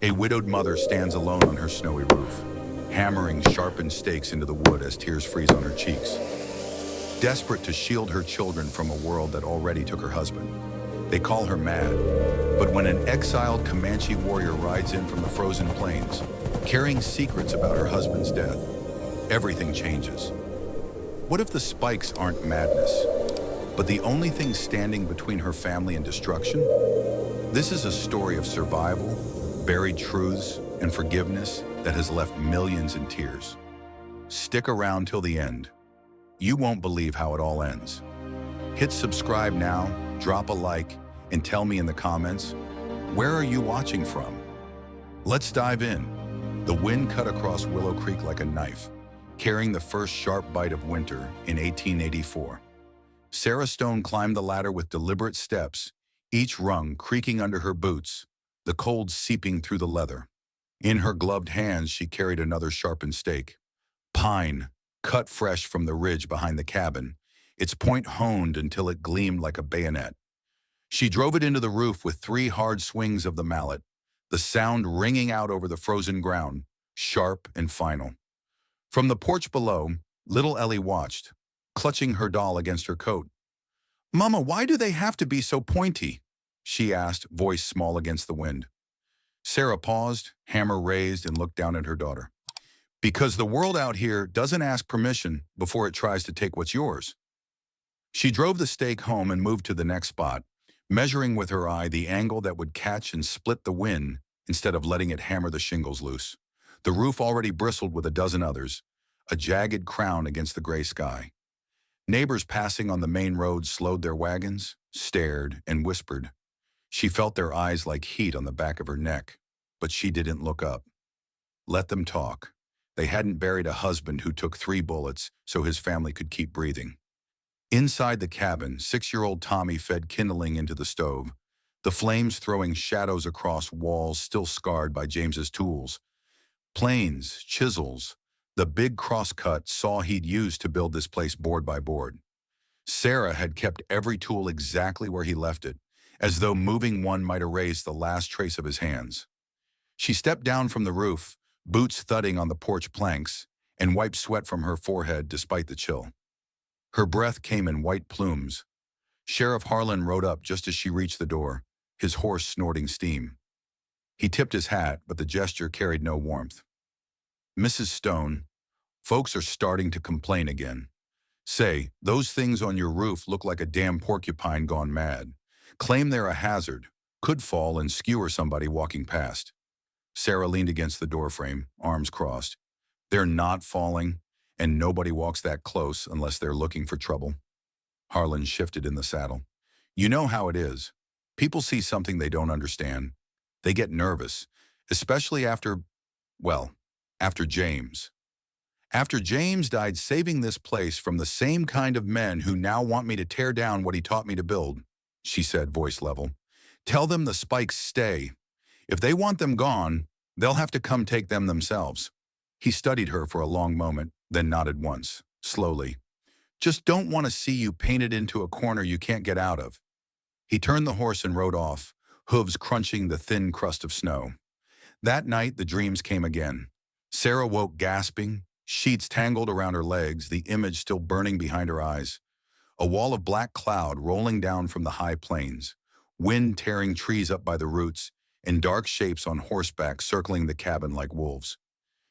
A widowed mother stands alone on her snowy roof, hammering sharpened stakes into the wood as tears freeze on her cheeks. Desperate to shield her children from a world that already took her husband. They call her mad, but when an exiled Comanche warrior rides in from the frozen plains, carrying secrets about her husband's death, everything changes. What if the spikes aren't madness, but the only thing standing between her family and destruction? This is a story of survival, buried truths, and forgiveness that has left millions in tears. Stick around till the end. You won't believe how it all ends. Hit subscribe now, drop a like, and tell me in the comments, where are you watching from? Let's dive in. The wind cut across Willow Creek like a knife, carrying the first sharp bite of winter in 1884. Sarah Stone climbed the ladder with deliberate steps, each rung creaking under her boots, the cold seeping through the leather. In her gloved hands, she carried another sharpened stake. Pine, cut fresh from the ridge behind the cabin, its point honed until it gleamed like a bayonet. She drove it into the roof with 3 hard swings of the mallet, the sound ringing out over the frozen ground, sharp and final. From the porch below, little Ellie watched, clutching her doll against her coat. "Mama, why do they have to be so pointy?" she asked, voice small against the wind. Sarah paused, hammer raised, and looked down at her daughter. "Because the world out here doesn't ask permission before it tries to take what's yours." She drove the stake home and moved to the next spot, measuring with her eye the angle that would catch and split the wind instead of letting it hammer the shingles loose. The roof already bristled with a dozen others, a jagged crown against the gray sky. Neighbors passing on the main road slowed their wagons, stared, and whispered. She felt their eyes like heat on the back of her neck, but she didn't look up. Let them talk. They hadn't buried a husband who took 3 bullets so his family could keep breathing. Inside the cabin, 6-year-old Tommy fed kindling into the stove, the flames throwing shadows across walls still scarred by James's tools. Planes, chisels, the big crosscut saw he'd used to build this place board by board. Sarah had kept every tool exactly where he left it, as though moving one might erase the last trace of his hands. She stepped down from the roof, boots thudding on the porch planks, and wiped sweat from her forehead despite the chill. Her breath came in white plumes. Sheriff Harlan rode up just as she reached the door, his horse snorting steam. He tipped his hat, but the gesture carried no warmth. "Mrs. Stone, folks are starting to complain again. Say, those things on your roof look like a damn porcupine gone mad. Claim they're a hazard, could fall and skewer somebody walking past." Sarah leaned against the doorframe, arms crossed. "They're not falling, and nobody walks that close unless they're looking for trouble." Harlan shifted in the saddle. "You know how it is. People see something they don't understand. They get nervous, especially after James. After James died saving this place from the same kind of men who now want me to tear down what he taught me to build," she said, voice level. "Tell them the spikes stay. If they want them gone, they'll have to come take them themselves." He studied her for a long moment, then nodded once, slowly. "Just don't want to see you painted into a corner you can't get out of." He turned the horse and rode off, hooves crunching the thin crust of snow. That night, the dreams came again. Sarah woke gasping, sheets tangled around her legs, the image still burning behind her eyes. A wall of black cloud rolling down from the high plains, wind tearing trees up by the roots, and dark shapes on horseback circling the cabin like wolves.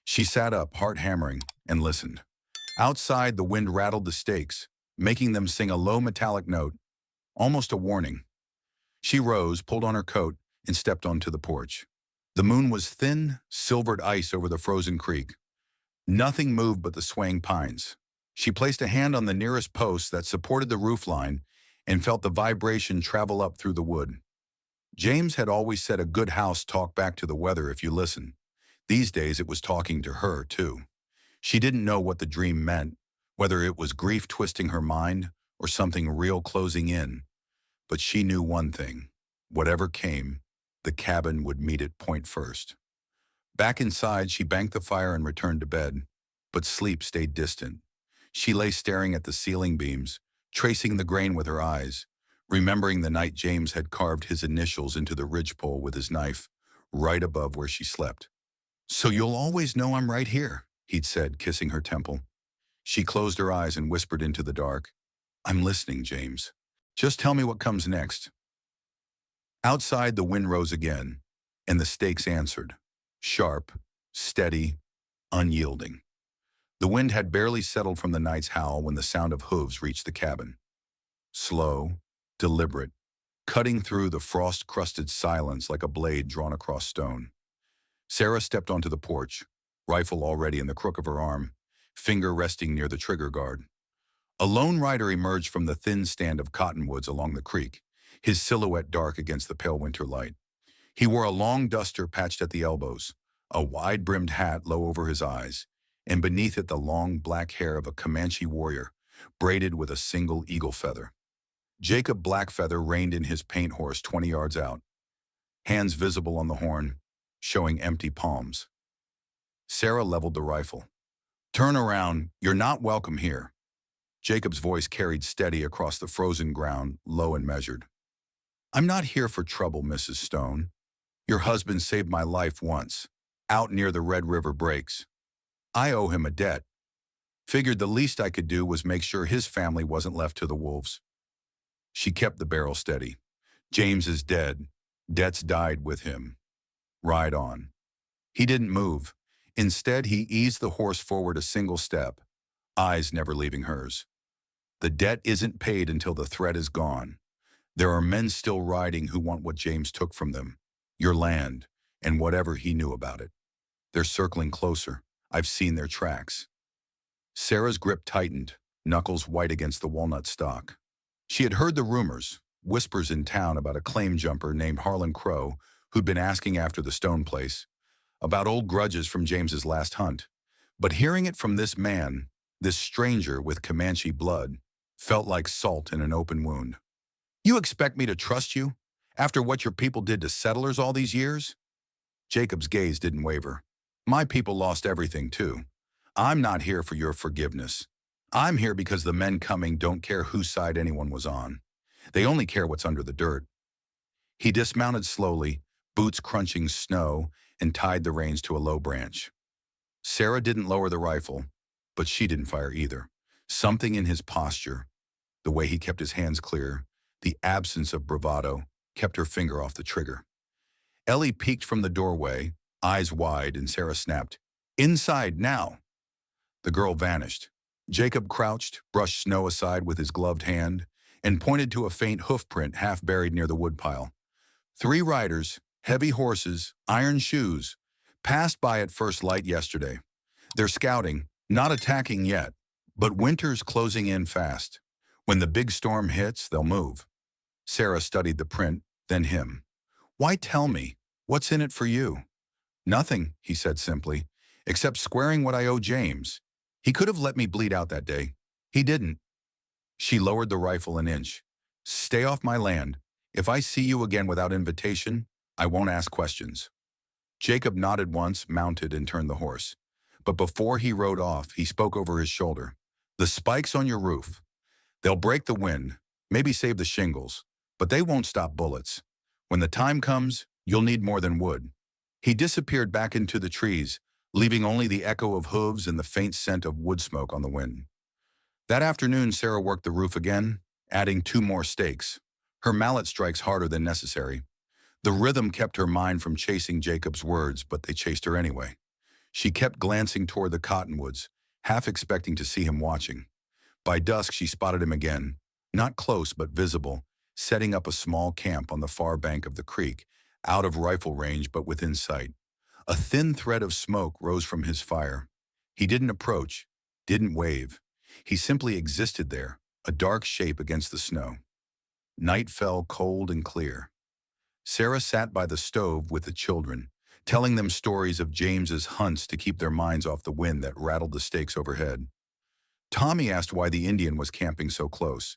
She sat up, heart hammering, and listened. Outside, the wind rattled the stakes, making them sing a low metallic note, almost a warning. She rose, pulled on her coat, and stepped onto the porch. The moon was thin, silvered ice over the frozen creek. Nothing moved but the swaying pines. She placed a hand on the nearest post that supported the roofline and felt the vibration travel up through the wood. James had always said a good house talk back to the weather if you listen. These days it was talking to her, too. She didn't know what the dream meant, whether it was grief twisting her mind or something real closing in. But she knew one thing. Whatever came, the cabin would meet it point first. Back inside, she banked the fire and returned to bed. But sleep stayed distant. She lay staring at the ceiling beams, tracing the grain with her eyes, remembering the night James had carved his initials into the ridgepole with his knife, right above where she slept. "So you'll always know I'm right here," he'd said, kissing her temple. She closed her eyes and whispered into the dark, "I'm listening, James. Just tell me what comes next." Outside, the wind rose again, and the stakes answered. Sharp, steady, unyielding. The wind had barely settled from the night's howl when the sound of hooves reached the cabin. Slow, deliberate, cutting through the frost-crusted silence like a blade drawn across stone. Sarah stepped onto the porch, rifle already in the crook of her arm, finger resting near the trigger guard. A lone rider emerged from the thin stand of cottonwoods along the creek, his silhouette dark against the pale winter light. He wore a long duster patched at the elbows, a wide-brimmed hat low over his eyes, and beneath it the long black hair of a Comanche warrior, braided with a single eagle feather. Jacob Blackfeather reined in his paint horse 20 yards out, hands visible on the horn, showing empty palms. Sarah leveled the rifle. "Turn around, you're not welcome here." Jacob's voice carried steady across the frozen ground, low and measured. "I'm not here for trouble, Mrs. Stone. Your husband saved my life once, out near the Red River breaks. I owe him a debt. Figured the least I could do was make sure his family wasn't left to the wolves." She kept the barrel steady. "James is dead. Debts died with him. Ride on." He didn't move. Instead, he eased the horse forward a single step, eyes never leaving hers. "The debt isn't paid until the threat is gone. There are men still riding who want what James took from them, your land, and whatever he knew about it. They're circling closer. I've seen their tracks." Sarah's grip tightened, knuckles white against the walnut stalk. She had heard the rumors, whispers in town about a claim jumper named Harlan Crow who'd been asking after the Stone place, about old grudges from James's last hunt. But hearing it from this man, this stranger with Comanche blood, felt like salt in an open wound. "You expect me to trust you, after what your people did to settlers all these years?" Jacob's gaze didn't waver. "My people lost everything too. I'm not here for your forgiveness. I'm here because the men coming don't care whose side anyone was on. They only care what's under the dirt." He dismounted slowly, boots crunching snow, and tied the reins to a low branch. Sarah didn't lower the rifle, but she didn't fire either. Something in his posture, the way he kept his hands clear, the absence of bravado, kept her finger off the trigger. Ellie peeked from the doorway, eyes wide, and Sarah snapped, "Inside now!" The girl vanished. Jacob crouched, brushed snow aside with his gloved hand, and pointed to a faint hoofprint half buried near the woodpile. 3 riders, heavy horses, iron shoes, passed by at first light yesterday. They're scouting, not attacking yet, but winter's closing in fast. When the big storm hits, they'll move. Sarah studied the print, then him. "Why tell me? What's in it for you?" "Nothing," he said simply, "except squaring what I owe James. He could have let me bleed out that day. He didn't." She lowered the rifle an inch. "Stay off my land. If I see you again without invitation, I won't ask questions." Jacob nodded once, mounted, and turned the horse. But before he rode off, he spoke over his shoulder. "The spikes on your roof. They'll break the wind, maybe save the shingles, but they won't stop bullets. When the time comes, you'll need more than wood." He disappeared back into the trees, leaving only the echo of hooves and the faint scent of wood smoke on the wind. That afternoon, Sarah worked the roof again, adding 2 more stakes, her mallet strikes harder than necessary. The rhythm kept her mind from chasing Jacob's words, but they chased her anyway. She kept glancing toward the cottonwoods, half expecting to see him watching. By dusk, she spotted him again, not close but visible, setting up a small camp on the far bank of the creek, out of rifle range but within sight. A thin thread of smoke rose from his fire. He didn't approach, didn't wave. He simply existed there, a dark shape against the snow. Night fell cold and clear. Sarah sat by the stove with the children, telling them stories of James's hunts to keep their minds off the wind that rattled the stakes overhead. Tommy asked why the Indian was camping so close.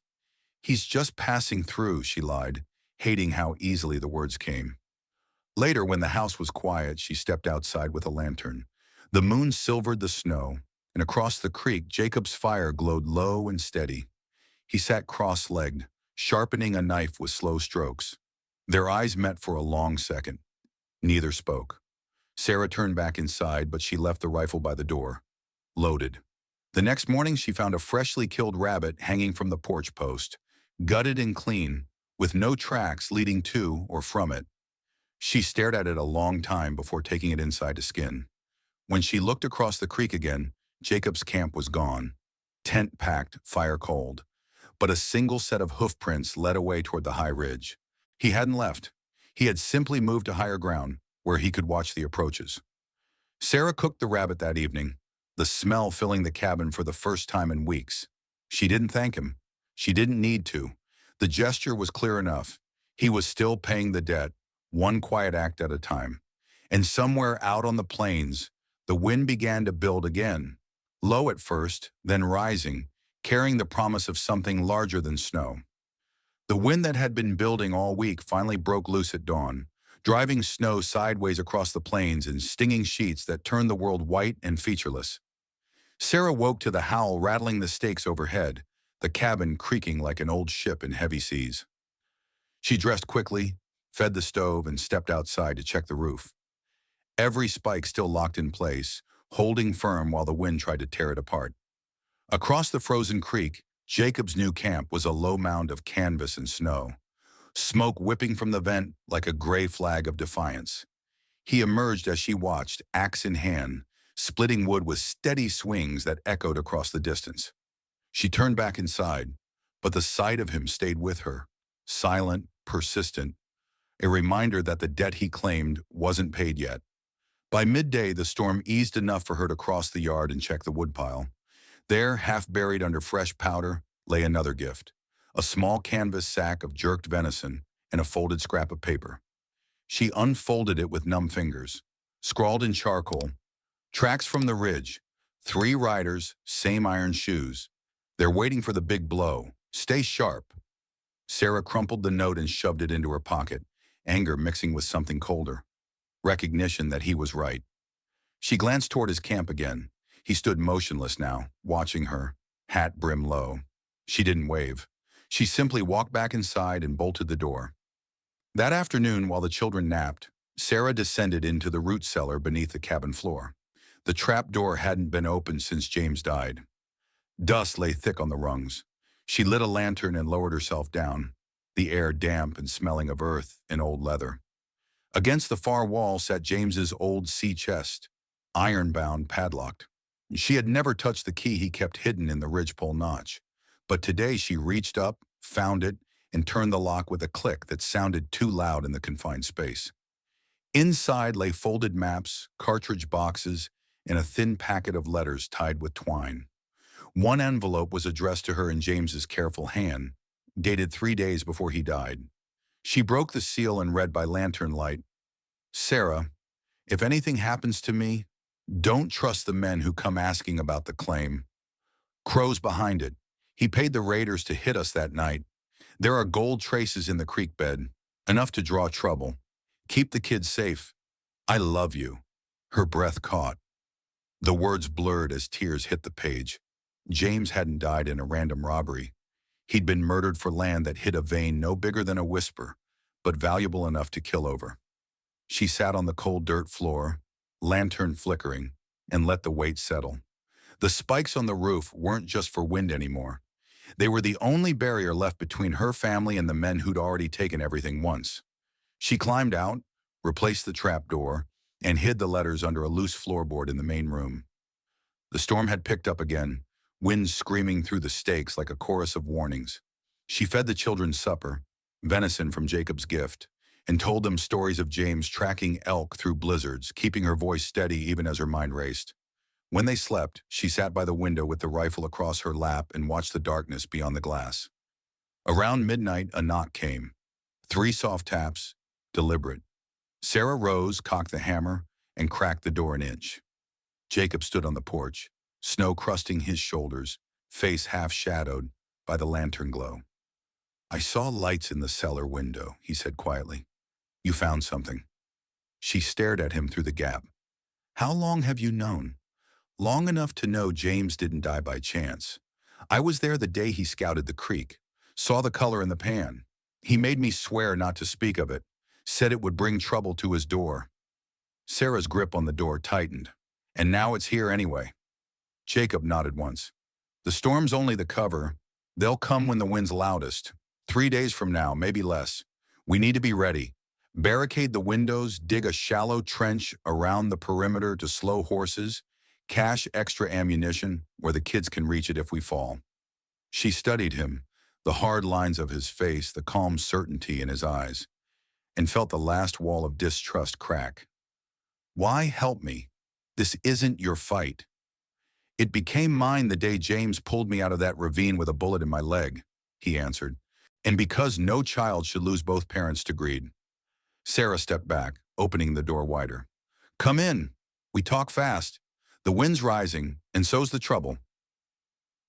"He's just passing through," she lied, hating how easily the words came. Later, when the house was quiet, she stepped outside with a lantern. The moon silvered the snow, and across the creek, Jacob's fire glowed low and steady. He sat cross-legged, sharpening a knife with slow strokes. Their eyes met for a long second. Neither spoke. Sarah turned back inside, but she left the rifle by the door, loaded. The next morning, she found a freshly killed rabbit hanging from the porch post, gutted and clean, with no tracks leading to or from it. She stared at it a long time before taking it inside to skin. When she looked across the creek again, Jacob's camp was gone. Tent packed, fire cold. But a single set of hoof prints led away toward the high ridge. He hadn't left. He had simply moved to higher ground, where he could watch the approaches. Sarah cooked the rabbit that evening, the smell filling the cabin for the first time in weeks. She didn't thank him. She didn't need to. The gesture was clear enough. He was still paying the debt, one quiet act at a time. And somewhere out on the plains, the wind began to build again, low at first, then rising, carrying the promise of something larger than snow. The wind that had been building all week finally broke loose at dawn, driving snow sideways across the plains in stinging sheets that turned the world white and featureless. Sarah woke to the howl rattling the stakes overhead, the cabin creaking like an old ship in heavy seas. She dressed quickly, fed the stove, and stepped outside to check the roof. Every spike still locked in place, holding firm while the wind tried to tear it apart. Across the frozen creek, Jacob's new camp was a low mound of canvas and snow, smoke whipping from the vent like a gray flag of defiance. He emerged as she watched, axe in hand, splitting wood with steady swings that echoed across the distance. She turned back inside, but the sight of him stayed with her, silent, persistent, a reminder that the debt he claimed wasn't paid yet. By midday, the storm eased enough for her to cross the yard and check the woodpile. There, half buried under fresh powder, lay another gift, a small canvas sack of jerked venison and a folded scrap of paper. She unfolded it with numb fingers, scrawled in charcoal, "Tracks from the ridge, 3 riders, same iron shoes. They're waiting for the big blow. Stay sharp." Sarah crumpled the note and shoved it into her pocket, anger mixing with something colder, recognition that he was right. She glanced toward his camp again. He stood motionless now, watching her, hat brim low. She didn't wave. She simply walked back inside and bolted the door. That afternoon, while the children napped, Sarah descended into the root cellar beneath the cabin floor. The trap door hadn't been opened since James died. Dust lay thick on the rungs. She lit a lantern and lowered herself down, the air damp and smelling of earth and old leather. Against the far wall sat James's old sea chest, iron-bound, padlocked. She had never touched the key he kept hidden in the ridgepole notch, but today she reached up, found it, and turned the lock with a click that sounded too loud in the confined space. Inside lay folded maps, cartridge boxes, and a thin packet of letters tied with twine. One envelope was addressed to her in James's careful hand, dated 3 days before he died. She broke the seal and read by lantern light, "Sarah, if anything happens to me, don't trust the men who come asking about the claim. Crow's behind it. He paid the raiders to hit us that night. There are gold traces in the creek bed, enough to draw trouble. Keep the kids safe. I love you." Her breath caught. The words blurred as tears hit the page. James hadn't died in a random robbery. He'd been murdered for land that hid a vein no bigger than a whisper, but valuable enough to kill over. She sat on the cold dirt floor, lantern flickering, and let the weight settle. The spikes on the roof weren't just for wind anymore. They were the only barrier left between her family and the men who'd already taken everything once. She climbed out, replaced the trapdoor, and hid the letters under a loose floorboard in the main room. The storm had picked up again, wind screaming through the stakes like a chorus of warnings. She fed the children supper, venison from Jacob's gift, and told them stories of James tracking elk through blizzards, keeping her voice steady even as her mind raced. When they slept, she sat by the window with the rifle across her lap and watched the darkness beyond the glass. Around midnight, a knock came. 3 soft taps, deliberate. Sarah rose, cocked the hammer, and cracked the door an inch. Jacob stood on the porch, snow crusting his shoulders, face half shadowed by the lantern glow. "I saw lights in the cellar window," he said quietly. "You found something." She stared at him through the gap. "How long have you known?" "Long enough to know James didn't die by chance. I was there the day he scouted the creek, saw the color in the pan. He made me swear not to speak of it, said it would bring trouble to his door. Sarah's grip on the door tightened. And now it's here anyway. Jacob nodded once. The storm's only the cover. They'll come when the wind's loudest. 3 days from now, maybe less. We need to be ready. Barricade the windows, dig a shallow trench around the perimeter to slow horses, cache extra ammunition where the kids can reach it if we fall. She studied him, the hard lines of his face, the calm certainty in his eyes, and felt the last wall of distrust crack. Why help me? This isn't your fight. It became mine the day James pulled me out of that ravine with a bullet in my leg, he answered, and because no child should lose both parents to greed. Sarah stepped back, opening the door wider. Come in. We talk fast. The wind's rising, and so's the trouble.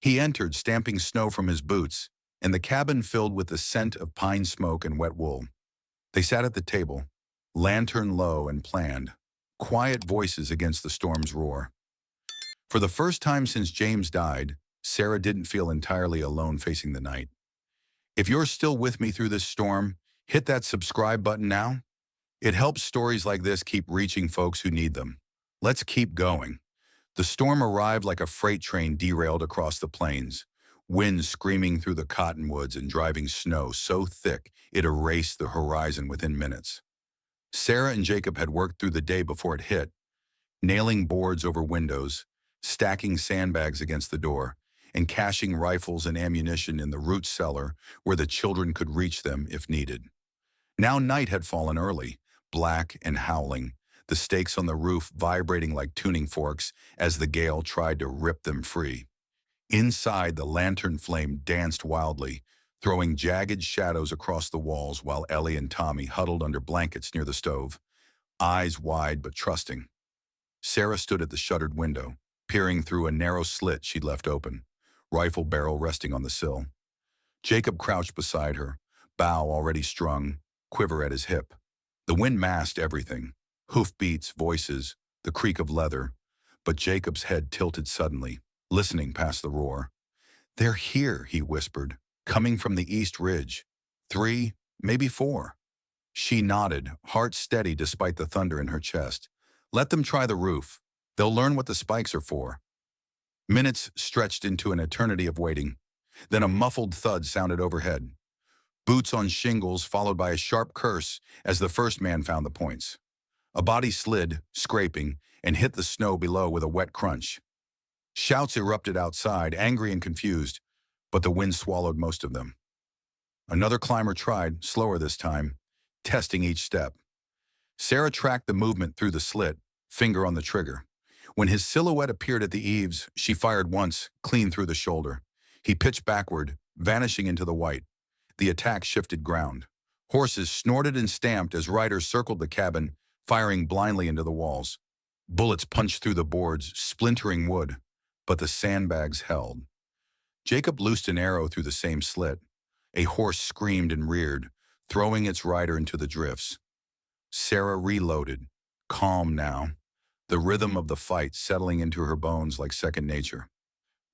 He entered, stamping snow from his boots, and the cabin filled with the scent of pine smoke and wet wool. They sat at the table, lantern low and planned, quiet voices against the storm's roar. For the first time since James died, Sarah didn't feel entirely alone facing the night. If you're still with me through this storm, hit that subscribe button now. It helps stories like this keep reaching folks who need them. Let's keep going. The storm arrived like a freight train derailed across the plains, wind screaming through the cottonwoods and driving snow so thick it erased the horizon within minutes. Sarah and Jacob had worked through the day before it hit, nailing boards over windows, stacking sandbags against the door, and caching rifles and ammunition in the root cellar where the children could reach them if needed. Now night had fallen early, black and howling, the stakes on the roof vibrating like tuning forks as the gale tried to rip them free. Inside, the lantern flame danced wildly, throwing jagged shadows across the walls while Ellie and Tommy huddled under blankets near the stove, eyes wide but trusting. Sarah stood at the shuttered window, peering through a narrow slit she'd left open, rifle barrel resting on the sill. Jacob crouched beside her, bow already strung, quiver at his hip. The wind masked everything, hoofbeats, voices, the creak of leather, but Jacob's head tilted suddenly, listening past the roar. They're here, he whispered, coming from the east ridge. 3, maybe 4. She nodded, heart steady despite the thunder in her chest. Let them try the roof. They'll learn what the spikes are for. Minutes stretched into an eternity of waiting. Then a muffled thud sounded overhead. Boots on shingles followed by a sharp curse as the first man found the points. A body slid, scraping, and hit the snow below with a wet crunch. Shouts erupted outside, angry and confused, but the wind swallowed most of them. Another climber tried, slower this time, testing each step. Sarah tracked the movement through the slit, finger on the trigger. When his silhouette appeared at the eaves, she fired once, clean through the shoulder. He pitched backward, vanishing into the white. The attack shifted ground. Horses snorted and stamped as riders circled the cabin, firing blindly into the walls. Bullets punched through the boards, splintering wood, but the sandbags held. Jacob loosed an arrow through the same slit. A horse screamed and reared, throwing its rider into the drifts. Sarah reloaded, calm now, the rhythm of the fight settling into her bones like second nature.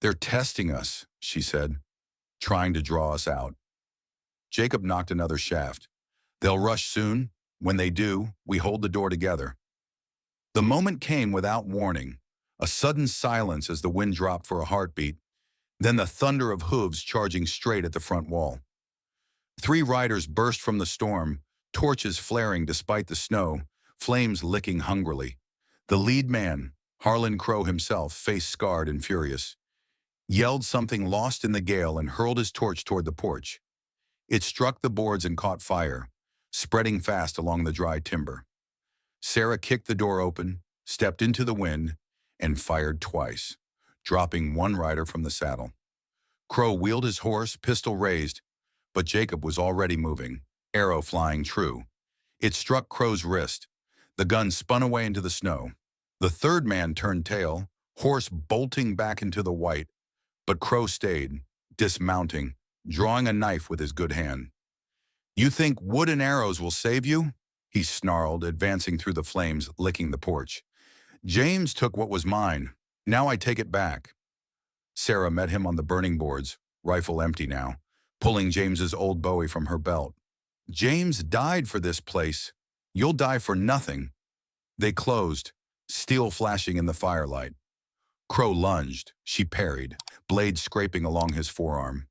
They're testing us, she said, trying to draw us out. Jacob knocked another shaft. They'll rush soon. When they do, we hold the door together. The moment came without warning, a sudden silence as the wind dropped for a heartbeat, then the thunder of hooves charging straight at the front wall. 3 riders burst from the storm, torches flaring despite the snow, flames licking hungrily. The lead man, Harlan Crow himself, face scarred and furious, yelled something lost in the gale and hurled his torch toward the porch. It struck the boards and caught fire, spreading fast along the dry timber. Sarah kicked the door open, stepped into the wind, and fired twice, dropping one rider from the saddle. Crow wheeled his horse, pistol raised, but Jacob was already moving, arrow flying true. It struck Crow's wrist. The gun spun away into the snow. The third man turned tail, horse bolting back into the white, but Crow stayed, dismounting, drawing a knife with his good hand. You think wood and arrows will save you? He snarled, advancing through the flames, licking the porch. James took what was mine. Now I take it back. Sarah met him on the burning boards, rifle empty now, pulling James's old Bowie from her belt. James died for this place. You'll die for nothing. They closed, steel flashing in the firelight. Crow lunged. She parried, blade scraping along his forearm.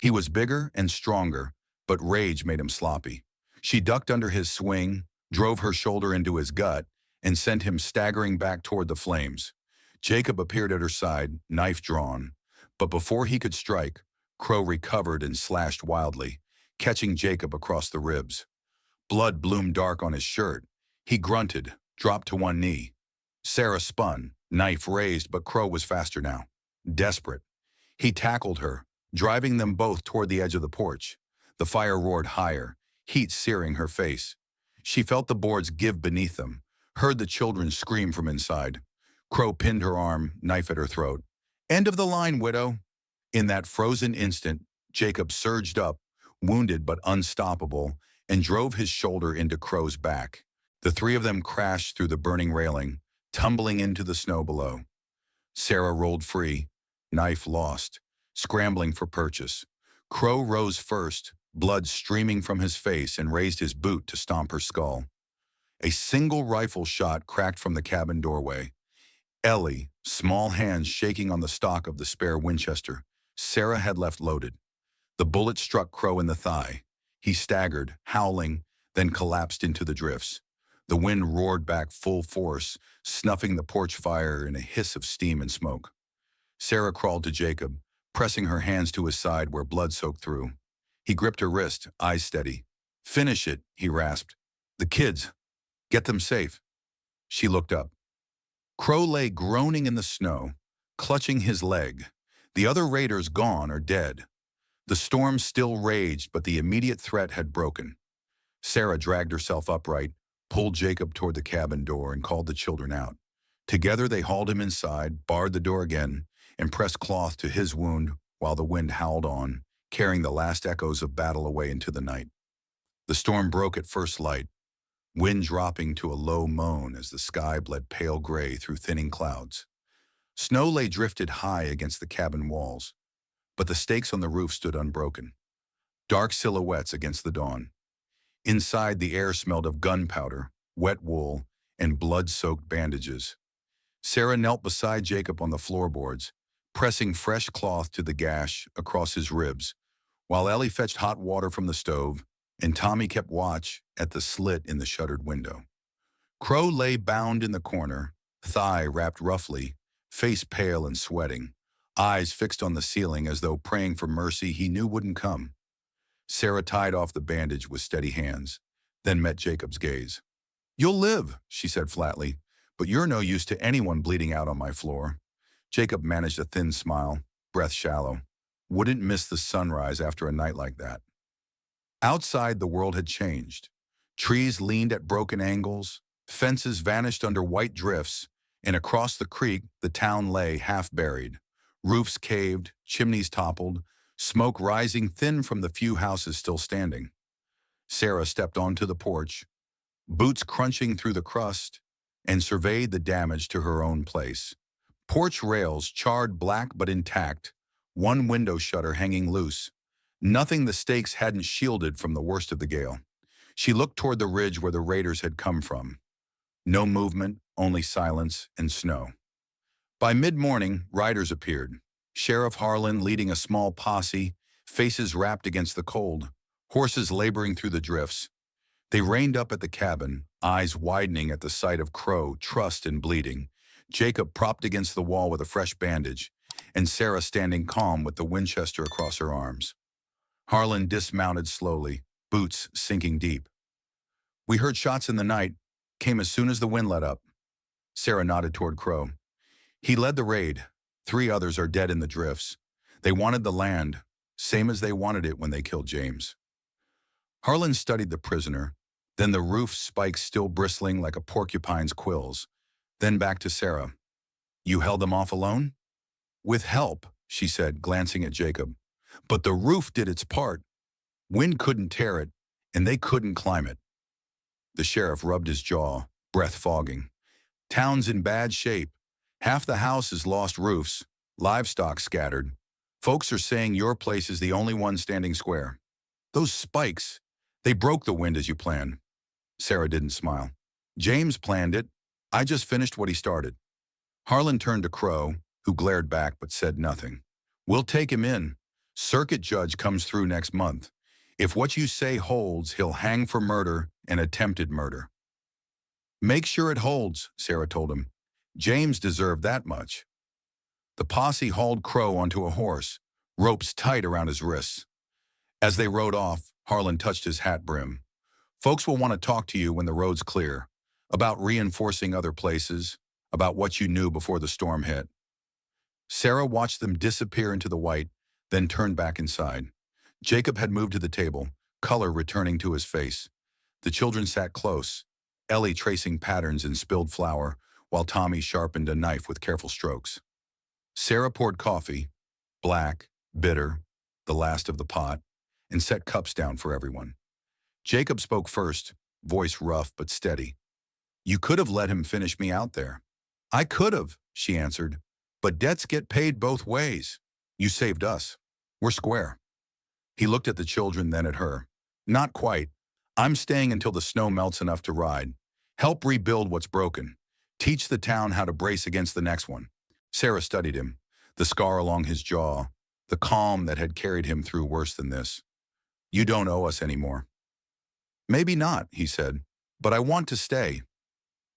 He was bigger and stronger, but rage made him sloppy. She ducked under his swing, drove her shoulder into his gut, and sent him staggering back toward the flames. Jacob appeared at her side, knife drawn. But before he could strike, Crow recovered and slashed wildly, catching Jacob across the ribs. Blood bloomed dark on his shirt. He grunted, dropped to one knee. Sarah spun, knife raised, but Crow was faster now. Desperate. He tackled her, driving them both toward the edge of the porch. The fire roared higher, heat searing her face. She felt the boards give beneath them, heard the children scream from inside. Crow pinned her arm, knife at her throat. "End of the line, widow." In that frozen instant, Jacob surged up, wounded but unstoppable, and drove his shoulder into Crow's back. The three of them crashed through the burning railing, tumbling into the snow below. Sarah rolled free, knife lost, scrambling for purchase. Crow rose first, blood streaming from his face, and raised his boot to stomp her skull. A single rifle shot cracked from the cabin doorway. Ellie, small hands shaking on the stock of the spare Winchester, Sarah had left loaded. The bullet struck Crow in the thigh. He staggered, howling, then collapsed into the drifts. The wind roared back full force, snuffing the porch fire in a hiss of steam and smoke. Sarah crawled to Jacob, pressing her hands to his side where blood soaked through. He gripped her wrist, eyes steady. "Finish it," he rasped. "The kids. Get them safe." She looked up. Crow lay groaning in the snow, clutching his leg. The other raiders gone or dead. The storm still raged, but the immediate threat had broken. Sarah dragged herself upright, pulled Jacob toward the cabin door, and called the children out. Together they hauled him inside, barred the door again, and pressed cloth to his wound while the wind howled on, carrying the last echoes of battle away into the night. The storm broke at first light, wind dropping to a low moan as the sky bled pale gray through thinning clouds. Snow lay drifted high against the cabin walls, but the stakes on the roof stood unbroken, dark silhouettes against the dawn. Inside, the air smelled of gunpowder, wet wool, and blood-soaked bandages. Sarah knelt beside Jacob on the floorboards, pressing fresh cloth to the gash across his ribs, while Ellie fetched hot water from the stove, and Tommy kept watch at the slit in the shuttered window. Crow lay bound in the corner, thigh wrapped roughly, face pale and sweating, eyes fixed on the ceiling as though praying for mercy he knew wouldn't come. Sarah tied off the bandage with steady hands, then met Jacob's gaze. "You'll live," she said flatly, "but you're no use to anyone bleeding out on my floor." Jacob managed a thin smile, breath shallow. Wouldn't miss the sunrise after a night like that. Outside, the world had changed. Trees leaned at broken angles, fences vanished under white drifts, and across the creek, the town lay half buried. Roofs caved, chimneys toppled, smoke rising thin from the few houses still standing. Sarah stepped onto the porch, boots crunching through the crust, and surveyed the damage to her own place. Porch rails charred black but intact, one window shutter hanging loose. Nothing the stakes hadn't shielded from the worst of the gale. She looked toward the ridge where the raiders had come from. No movement, only silence and snow. By mid-morning, riders appeared. Sheriff Harlan leading a small posse, faces wrapped against the cold, horses laboring through the drifts. They reined up at the cabin, eyes widening at the sight of Crow, trussed and bleeding, Jacob propped against the wall with a fresh bandage, and Sarah standing calm with the Winchester across her arms. Harlan dismounted slowly, boots sinking deep. "We heard shots in the night, came as soon as the wind let up." Sarah nodded toward Crow. "He led the raid. 3 others are dead in the drifts. They wanted the land, same as they wanted it when they killed James." Harlan studied the prisoner, then the roof spikes still bristling like a porcupine's quills, then back to Sarah. "You held them off alone?" "With help," she said, glancing at Jacob. "But the roof did its part. Wind couldn't tear it, and they couldn't climb it." The sheriff rubbed his jaw, breath fogging. "Town's in bad shape. Half the house has lost roofs, livestock scattered. Folks are saying your place is the only one standing square. Those spikes, they broke the wind as you planned." Sarah didn't smile. "James planned it. I just finished what he started. Harlan turned to Crow, who glared back but said nothing. We'll take him in. Circuit judge comes through next month. If what you say holds, he'll hang for murder and attempted murder. Make sure it holds, Sarah told him. James deserved that much. The posse hauled Crow onto a horse, ropes tight around his wrists. As they rode off, Harlan touched his hat brim. Folks will want to talk to you when the road's clear, about reinforcing other places, about what you knew before the storm hit. Sarah watched them disappear into the white, then turned back inside. Jacob had moved to the table, color returning to his face. The children sat close, Ellie tracing patterns in spilled flour, while Tommy sharpened a knife with careful strokes. Sarah poured coffee, black, bitter, the last of the pot, and set cups down for everyone. Jacob spoke first, voice rough but steady. You could have let him finish me out there. I could have, she answered, but debts get paid both ways. You saved us. We're square. He looked at the children, then at her. Not quite. I'm staying until the snow melts enough to ride. Help rebuild what's broken. Teach the town how to brace against the next one. Sarah studied him, the scar along his jaw, the calm that had carried him through worse than this. You don't owe us anymore. Maybe not, he said, but I want to stay.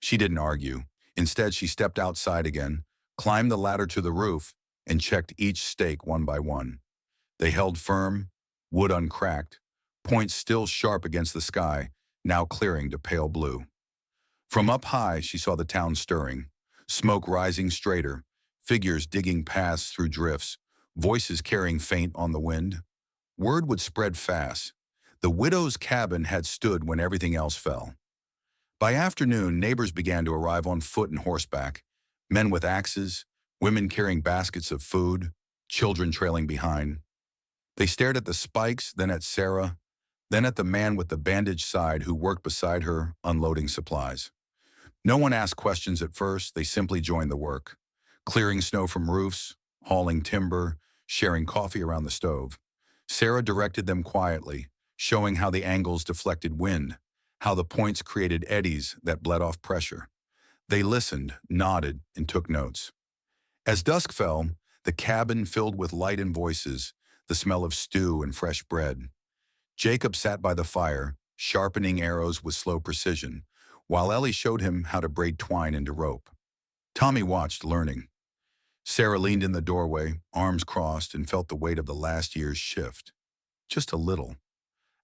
She didn't argue. Instead, she stepped outside again, climbed the ladder to the roof, and checked each stake one by one. They held firm, wood uncracked, points still sharp against the sky, now clearing to pale blue. From up high, she saw the town stirring, smoke rising straighter, figures digging paths through drifts, voices carrying faint on the wind. Word would spread fast. The widow's cabin had stood when everything else fell. By afternoon, neighbors began to arrive on foot and horseback, men with axes, women carrying baskets of food, children trailing behind. They stared at the spikes, then at Sarah, then at the man with the bandaged side who worked beside her, unloading supplies. No one asked questions at first, they simply joined the work, clearing snow from roofs, hauling timber, sharing coffee around the stove. Sarah directed them quietly, showing how the angles deflected wind, how the points created eddies that bled off pressure. They listened, nodded, and took notes. As dusk fell, the cabin filled with light and voices, the smell of stew and fresh bread. Jacob sat by the fire, sharpening arrows with slow precision, while Ellie showed him how to braid twine into rope. Tommy watched, learning. Sarah leaned in the doorway, arms crossed, and felt the weight of the last year's shift. Just a little.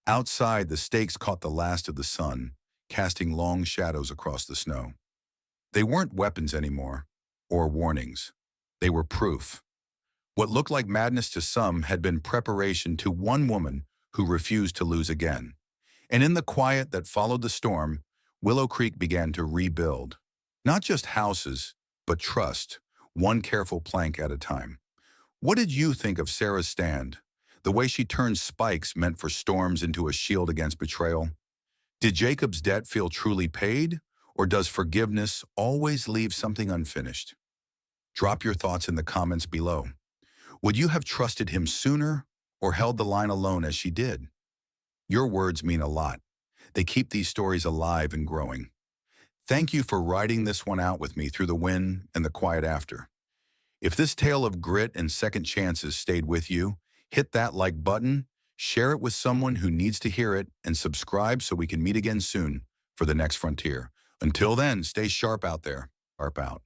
Outside, the stakes caught the last of the sun, casting long shadows across the snow. They weren't weapons anymore, or warnings. They were proof. What looked like madness to some had been preparation to one woman who refused to lose again. And in the quiet that followed the storm, Willow Creek began to rebuild. Not just houses, but trust, one careful plank at a time. What did you think of Sarah's stand? The way she turned spikes meant for storms into a shield against betrayal? Did Jacob's debt feel truly paid, or does forgiveness always leave something unfinished? Drop your thoughts in the comments below. Would you have trusted him sooner, or held the line alone as she did? Your words mean a lot. They keep these stories alive and growing. Thank you for riding this one out with me through the win and the quiet after. If this tale of grit and second chances stayed with you, hit that like button, share it with someone who needs to hear it, and subscribe so we can meet again soon for the next frontier. Until then, stay sharp out there. Sharp out.